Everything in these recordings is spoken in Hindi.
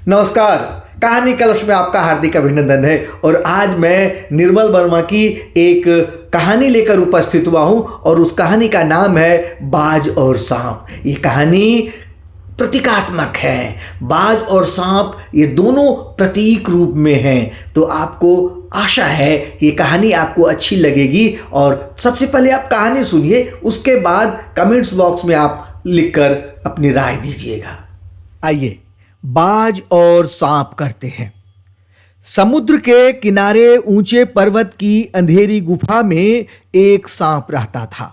नमस्कार। कहानी कलश में आपका हार्दिक अभिनंदन है। और आज मैं निर्मल वर्मा की एक कहानी लेकर उपस्थित हुआ हूं और उस कहानी का नाम है बाज और सांप। ये कहानी प्रतीकात्मक है। बाज और सांप ये दोनों प्रतीक रूप में हैं। तो आपको आशा है कि ये कहानी आपको अच्छी लगेगी। और सबसे पहले आप कहानी सुनिए, उसके बाद कमेंट्स बॉक्स में आप लिखकर अपनी राय दीजिएगा। आइए बाज और सांप करते हैं। समुद्र के किनारे ऊंचे पर्वत की अंधेरी गुफा में एक सांप रहता था।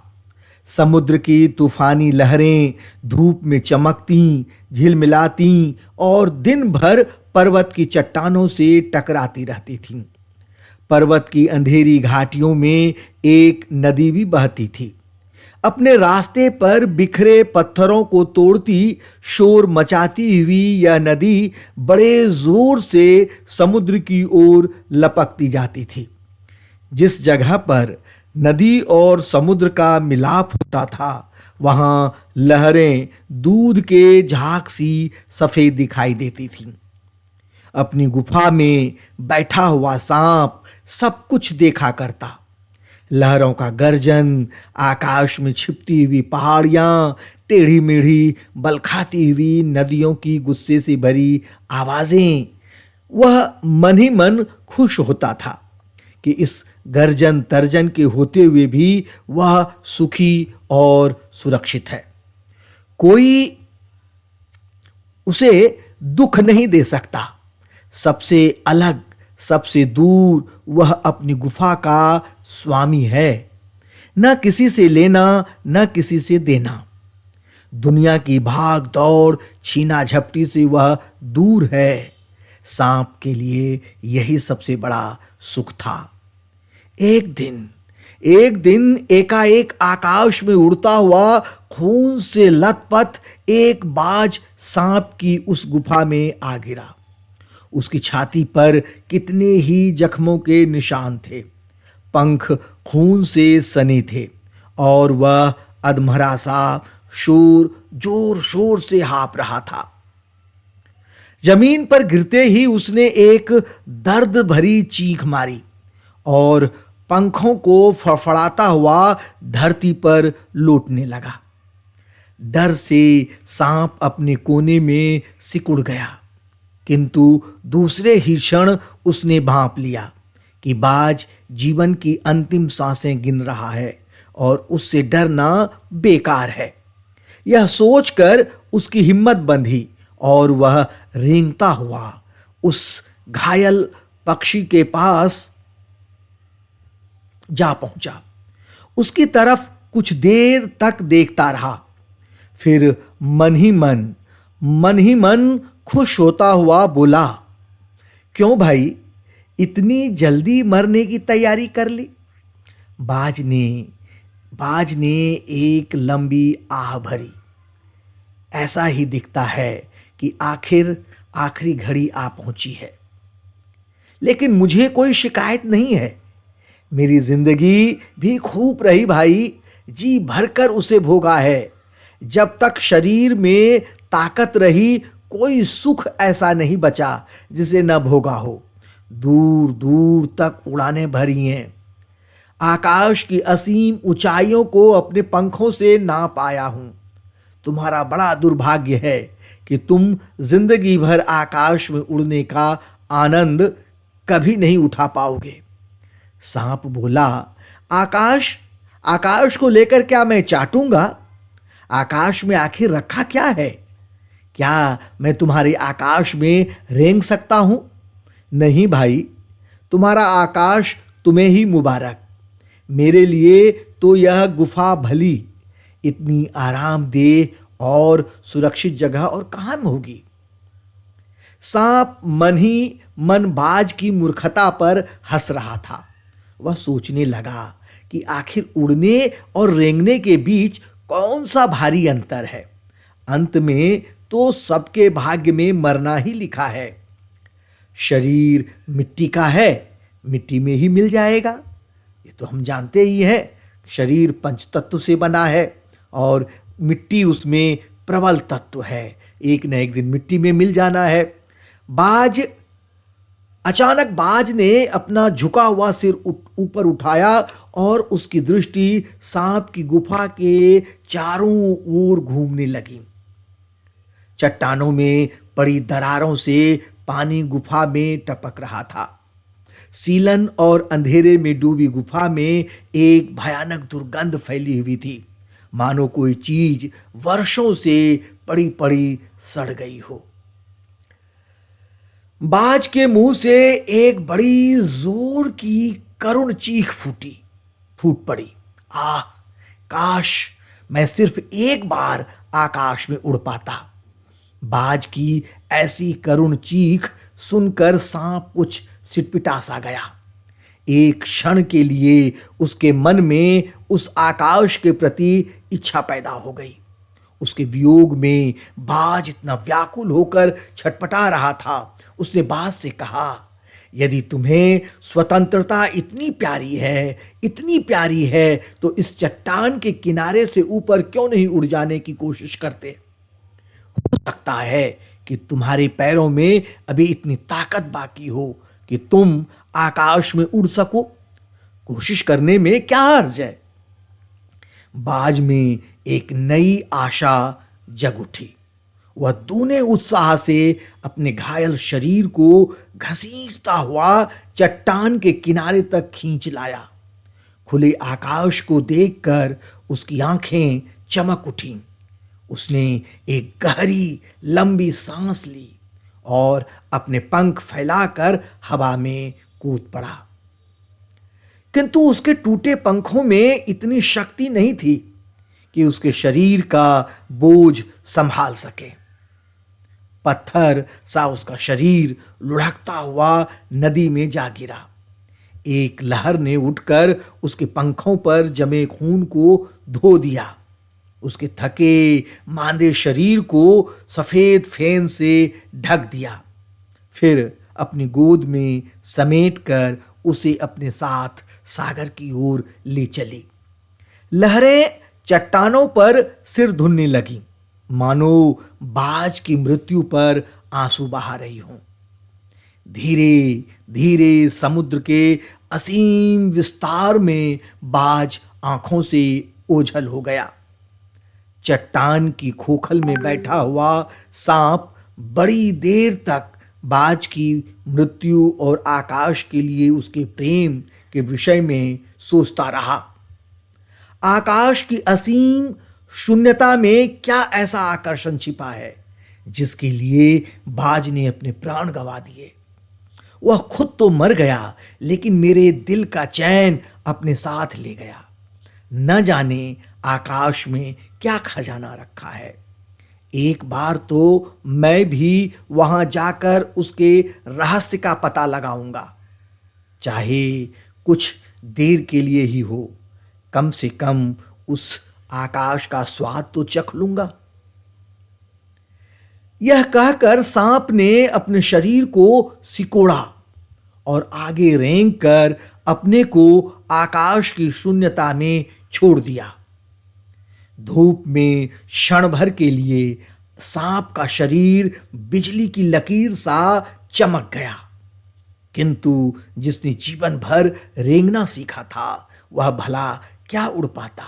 समुद्र की तूफानी लहरें धूप में चमकती, झिलमिलाती और दिन भर पर्वत की चट्टानों से टकराती रहती थीं। पर्वत की अंधेरी घाटियों में एक नदी भी बहती थी। अपने रास्ते पर बिखरे पत्थरों को तोड़ती, शोर मचाती हुई यह नदी बड़े जोर से समुद्र की ओर लपकती जाती थी। जिस जगह पर नदी और समुद्र का मिलाप होता था, वहां लहरें दूध के झाग सी सफेद दिखाई देती थीं। अपनी गुफा में बैठा हुआ सांप सब कुछ देखा करता। लहरों का गर्जन, आकाश में छिपती हुई पहाड़ियां, टेढ़ी मेढ़ी बल खाती हुई नदियों की गुस्से से भरी आवाजें। वह मन ही मन खुश होता था कि इस गर्जन तर्जन के होते हुए भी वह सुखी और सुरक्षित है। कोई उसे दुख नहीं दे सकता। सबसे अलग, सबसे दूर वह अपनी गुफा का स्वामी है। न किसी से लेना, न किसी से देना। दुनिया की भाग दौड़, छीना झपटी से वह दूर है। सांप के लिए यही सबसे बड़ा सुख था। एक दिन एकाएक आकाश में उड़ता हुआ, खून से लथपथ एक बाज सांप की उस गुफा में आ गिरा। उसकी छाती पर कितने ही जख्मों के निशान थे। पंख खून से सने थे और वह अधमरा सा जोर शोर से हाँफ रहा था। जमीन पर गिरते ही उसने एक दर्द भरी चीख मारी और पंखों को फड़फड़ाता हुआ धरती पर लौटने लगा। डर से सांप अपने कोने में सिकुड़ गया, किंतु दूसरे ही क्षण उसने भांप लिया कि बाज जीवन की अंतिम सांसें गिन रहा है और उससे डरना बेकार है। यह सोचकर उसकी हिम्मत बंधी और वह रेंगता हुआ उस घायल पक्षी के पास जा पहुंचा। उसकी तरफ कुछ देर तक देखता रहा, फिर मन ही मन खुश होता हुआ बोला, क्यों भाई, इतनी जल्दी मरने की तैयारी कर ली? बाज ने एक लंबी आह भरी। ऐसा ही दिखता है कि आखिरी घड़ी आ पहुंची है। लेकिन मुझे कोई शिकायत नहीं है। मेरी जिंदगी भी खूब रही भाई, जी भरकर उसे भोगा है। जब तक शरीर में ताकत रही, कोई सुख ऐसा नहीं बचा जिसे न भोगा हो। दूर दूर तक उड़ानें भरी हैं। आकाश की असीम ऊंचाइयों को अपने पंखों से नाप आया हूं। तुम्हारा बड़ा दुर्भाग्य है कि तुम जिंदगी भर आकाश में उड़ने का आनंद कभी नहीं उठा पाओगे। सांप बोला, आकाश को लेकर क्या मैं चाटूंगा? आकाश में आखिर रखा क्या है? क्या मैं तुम्हारे आकाश में रेंग सकता हूं? नहीं भाई, तुम्हारा आकाश तुम्हें ही मुबारक। मेरे लिए तो यह गुफा भली, इतनी आरामदेह और सुरक्षित जगह और कहां में होगी। सांप मन ही मन बाज की मूर्खता पर हंस रहा था। वह सोचने लगा कि आखिर उड़ने और रेंगने के बीच कौन सा भारी अंतर है। अंत में तो सबके भाग्य में मरना ही लिखा है। शरीर मिट्टी का है, मिट्टी में ही मिल जाएगा। ये तो हम जानते ही हैं। शरीर पंचतत्व से बना है और मिट्टी उसमें प्रबल तत्व है। एक न एक दिन मिट्टी में मिल जाना है। बाज अचानक बाज ने अपना झुका हुआ सिर ऊपर उठाया और उसकी दृष्टि सांप की गुफा के चारों ओर घूमने लगी। चट्टानों में पड़ी दरारों से पानी गुफा में टपक रहा था। सीलन और अंधेरे में डूबी गुफा में एक भयानक दुर्गंध फैली हुई थी, मानो कोई चीज वर्षों से पड़ी पड़ी सड़ गई हो। बाज के मुंह से एक बड़ी जोर की करुण चीख फूट पड़ी। आह, काश मैं सिर्फ एक बार आकाश में उड़ पाता। बाज की ऐसी करुण चीख सुनकर सांप कुछ सिटपिटा सा गया। एक क्षण के लिए उसके मन में उस आकाश के प्रति इच्छा पैदा हो गई। उसके वियोग में बाज इतना व्याकुल होकर छटपटा रहा था। उसने बाज से कहा, यदि तुम्हें स्वतंत्रता इतनी प्यारी है तो इस चट्टान के किनारे से ऊपर क्यों नहीं उड़ जाने की कोशिश करते? हो सकता है कि तुम्हारे पैरों में अभी इतनी ताकत बाकी हो कि तुम आकाश में उड़ सको। कोशिश करने में क्या हर्ज है? बाज में एक नई आशा जग उठी। वह दूने उत्साह से अपने घायल शरीर को घसीटता हुआ चट्टान के किनारे तक खींच लाया। खुले आकाश को देखकर उसकी आंखें चमक उठीं। उसने एक गहरी लंबी सांस ली और अपने पंख फैलाकर हवा में कूद पड़ा। किंतु उसके टूटे पंखों में इतनी शक्ति नहीं थी कि उसके शरीर का बोझ संभाल सके। पत्थर सा उसका शरीर लुढ़कता हुआ नदी में जा गिरा। एक लहर ने उठकर उसके पंखों पर जमे खून को धो दिया। उसके थके मांदे शरीर को सफेद फेन से ढक दिया। फिर अपनी गोद में समेटकर उसे अपने साथ सागर की ओर ले चली। लहरें चट्टानों पर सिर धुनने लगी, मानो बाज की मृत्यु पर आंसू बहा रही हों। धीरे धीरे समुद्र के असीम विस्तार में बाज आंखों से ओझल हो गया। चट्टान की खोखल में बैठा हुआ सांप बड़ी देर तक बाज की मृत्यु और आकाश के लिए उसके प्रेम के विषय में सोचता रहा। आकाश की असीम शून्यता में क्या ऐसा आकर्षण छिपा है जिसके लिए बाज ने अपने प्राण गंवा दिए? वह खुद तो मर गया, लेकिन मेरे दिल का चैन अपने साथ ले गया। न जाने आकाश में क्या खजाना रखा है। एक बार तो मैं भी वहां जाकर उसके रहस्य का पता लगाऊंगा, चाहे कुछ देर के लिए ही हो। कम से कम उस आकाश का स्वाद तो चख लूंगा। यह कहकर सांप ने अपने शरीर को सिकोड़ा और आगे रेंग कर अपने को आकाश की शून्यता में छोड़ दिया। धूप में क्षण भर के लिए सांप का शरीर बिजली की लकीर सा चमक गया, किंतु जिसने जीवन भर रेंगना सीखा था वह भला क्या उड़ पाता।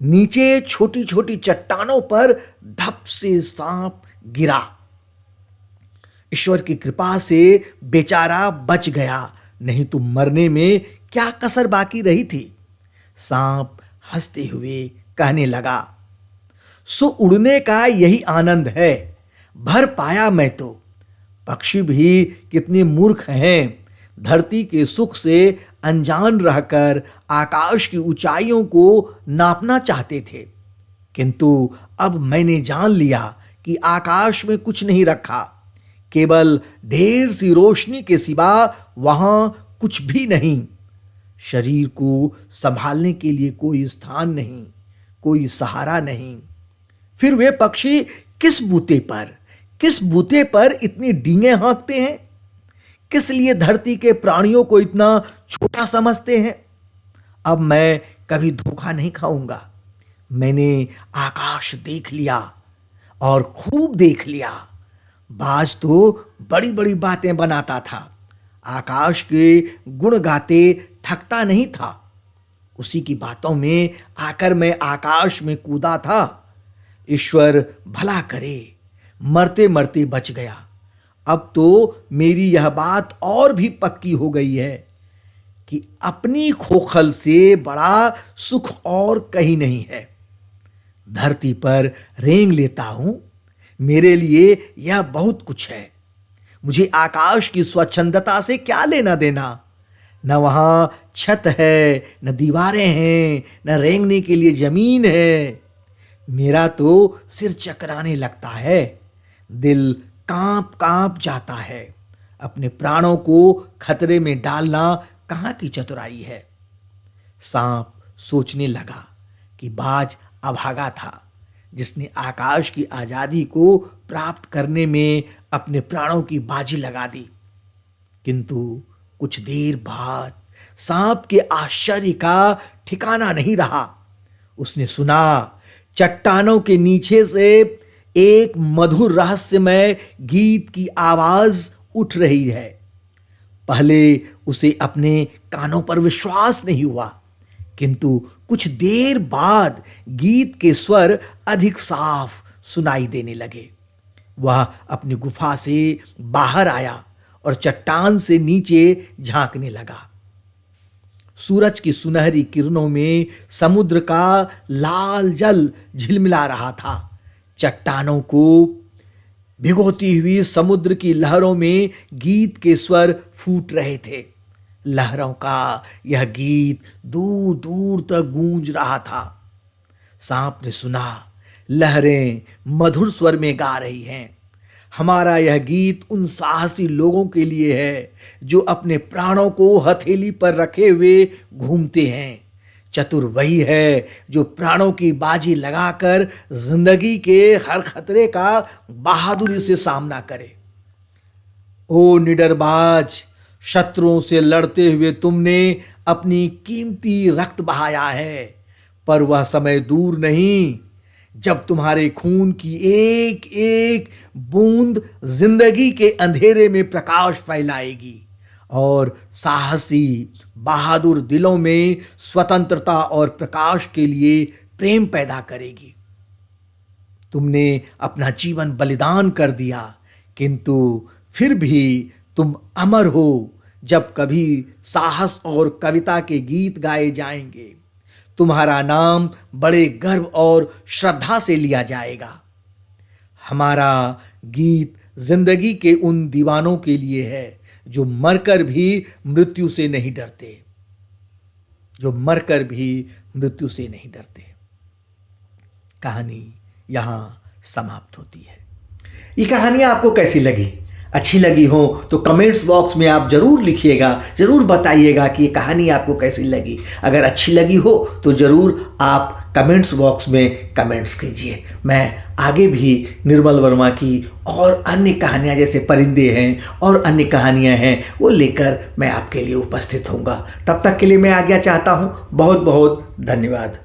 नीचे छोटी छोटी चट्टानों पर धप से सांप गिरा। ईश्वर की कृपा से बेचारा बच गया, नहीं तो मरने में क्या कसर बाकी रही थी। सांप हंसते हुए कहने लगा, सो उड़ने का यही आनंद है। भर पाया मैं तो। पक्षी भी कितने मूर्ख हैं, धरती के सुख से अनजान रहकर आकाश की ऊंचाइयों को नापना चाहते थे, किंतु अब मैंने जान लिया कि आकाश में कुछ नहीं रखा, केवल ढेर सी रोशनी के सिवा वहां कुछ भी नहीं। शरीर को संभालने के लिए कोई स्थान नहीं, कोई सहारा नहीं। फिर वे पक्षी किस बूते पर इतनी डींगे हाँकते हैं? किस लिए धरती के प्राणियों को इतना छोटा समझते हैं? अब मैं कभी धोखा नहीं खाऊंगा। मैंने आकाश देख लिया और खूब देख लिया। बाज तो बड़ी बड़ी बातें बनाता था, आकाश के गुण गाते थकता नहीं था। उसी की बातों में आकर मैं आकाश में कूदा था। ईश्वर भला करे, मरते मरते बच गया। अब तो मेरी यह बात और भी पक्की हो गई है कि अपनी खोखल से बड़ा सुख और कहीं नहीं है। धरती पर रेंग लेता हूं, मेरे लिए यह बहुत कुछ है। मुझे आकाश की स्वच्छंदता से क्या लेना देना। न वहां छत है, न दीवारें हैं, न रेंगने के लिए जमीन है। मेरा तो सिर चकराने लगता है, दिल कांप कांप जाता है। अपने प्राणों को खतरे में डालना कहाँ की चतुराई है। सांप सोचने लगा कि बाज अभागा था, जिसने आकाश की आजादी को प्राप्त करने में अपने प्राणों की बाजी लगा दी। किंतु कुछ देर बाद सांप के आश्चर्य का ठिकाना नहीं रहा। उसने सुना चट्टानों के नीचे से एक मधुर रहस्यमय गीत की आवाज उठ रही है। पहले उसे अपने कानों पर विश्वास नहीं हुआ, किंतु कुछ देर बाद गीत के स्वर अधिक साफ सुनाई देने लगे। वह अपनी गुफा से बाहर आया और चट्टान से नीचे झांकने लगा। सूरज की सुनहरी किरणों में समुद्र का लाल जल झिलमिला रहा था। चट्टानों को भिगोती हुई समुद्र की लहरों में गीत के स्वर फूट रहे थे। लहरों का यह गीत दूर दूर तक गूंज रहा था। सांप ने सुना, लहरें मधुर स्वर में गा रही हैं। हमारा यह गीत उन साहसी लोगों के लिए है जो अपने प्राणों को हथेली पर रखे हुए घूमते हैं। चतुर वही है जो प्राणों की बाजी लगाकर जिंदगी के हर खतरे का बहादुरी से सामना करे। ओ निडरबाज, शत्रुओं से लड़ते हुए तुमने अपनी कीमती रक्त बहाया है, पर वह समय दूर नहीं जब तुम्हारे खून की एक एक बूंद जिंदगी के अंधेरे में प्रकाश फैलाएगी और साहसी बहादुर दिलों में स्वतंत्रता और प्रकाश के लिए प्रेम पैदा करेगी। तुमने अपना जीवन बलिदान कर दिया, किंतु फिर भी तुम अमर हो। जब कभी साहस और कविता के गीत गाए जाएंगे, तुम्हारा नाम बड़े गर्व और श्रद्धा से लिया जाएगा। हमारा गीत जिंदगी के उन दीवानों के लिए है जो मरकर भी मृत्यु से नहीं डरते, जो मरकर भी मृत्यु से नहीं डरते। कहानी यहाँ समाप्त होती है। ये कहानी आपको कैसी लगी? अच्छी लगी हो तो कमेंट्स बॉक्स में आप ज़रूर लिखिएगा, ज़रूर बताइएगा कि ये कहानी आपको कैसी लगी। अगर अच्छी लगी हो तो ज़रूर आप कमेंट्स बॉक्स में कमेंट्स कीजिए। मैं आगे भी निर्मल वर्मा की और अन्य कहानियाँ, जैसे परिंदे हैं और अन्य कहानियाँ हैं, वो लेकर मैं आपके लिए उपस्थित होऊंगा। तब तक के लिए मैं आज्ञा चाहता हूँ। बहुत बहुत धन्यवाद।